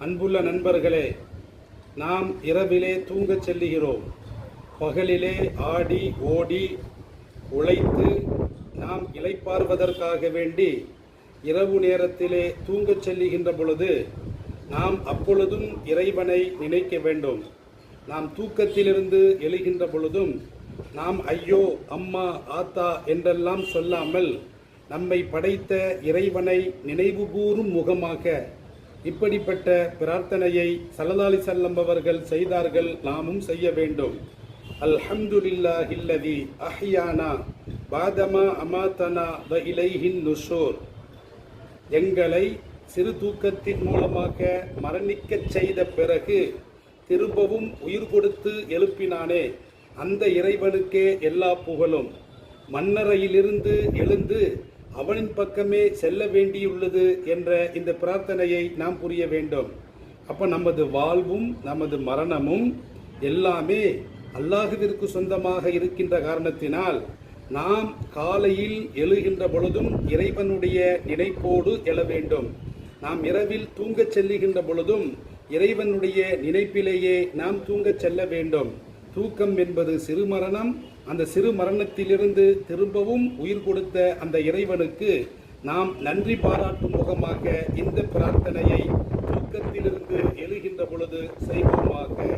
அன்புள்ள நண்பர்களே, நாம் இரவிலே தூங்கச் செல்லுகிறோம். பகலிலே ஆடி ஓடி உழைத்து நாம் இளைப்பாறுவதற்காக வேண்டி இரவு நேரத்திலே தூங்கச் செல்லுகின்ற பொழுது நாம் அப்பொழுதும் இறைவனை நினைக்க வேண்டும். நாம் தூக்கத்திலிருந்து எழுகின்ற பொழுதும் நாம் ஐயோ, அம்மா, ஆத்தா என்றெல்லாம் சொல்லாமல் நம்மை படைத்த இறைவனை நினைவு கூறும் முகமாக இப்படிப்பட்ட பிரார்த்தனையை ஸல்லல்லாஹு அலைஹி வஸல்லம் அவர்கள் செய்தார்கள். நாமும் செய்ய வேண்டும். அல்ஹம்துலில்லாஹில்லதி அஹ்யானா பாதமா அமாதனா வ இலைஹின் நுஷூர். எங்களை சிறு தூக்கத்தின் மூலமாக மரணிக்கச் செய்த பிறகு திரும்பவும் உயிர் கொடுத்து எழுப்பினானே, அந்த இறைவனுக்கே எல்லா புகழும். மண்ணறையிலிருந்து எழுந்து அவனின் பக்கமே செல்ல வேண்டியுள்ளது என்ற இந்த பிரார்த்தனையை நாம் புரிய வேண்டும். அப்போ நமது வாழ்வும் நமது மரணமும் எல்லாமே அல்லாஹுவிற்கு சொந்தமாக இருக்கின்ற காரணத்தினால் நாம் காலையில் எழுகின்ற பொழுதும் இறைவனுடைய நினைப்போடு எழ வேண்டும். நாம் இரவில் தூங்கச் செல்லுகின்ற பொழுதும் இறைவனுடைய நினைப்பிலேயே நாம் தூங்கச் செல்ல வேண்டும். தூக்கம் என்பது சிறு மரணம். அந்த சிறு மரணத்திலிருந்து திரும்பவும் உயிர் கொடுத்த அந்த இறைவனுக்கு நாம் நன்றி பாராட்டும் முகமாக இந்த பிரார்த்தனையை தூக்கத்திலிருந்து எழுகின்ற பொழுது செய்வோமாக.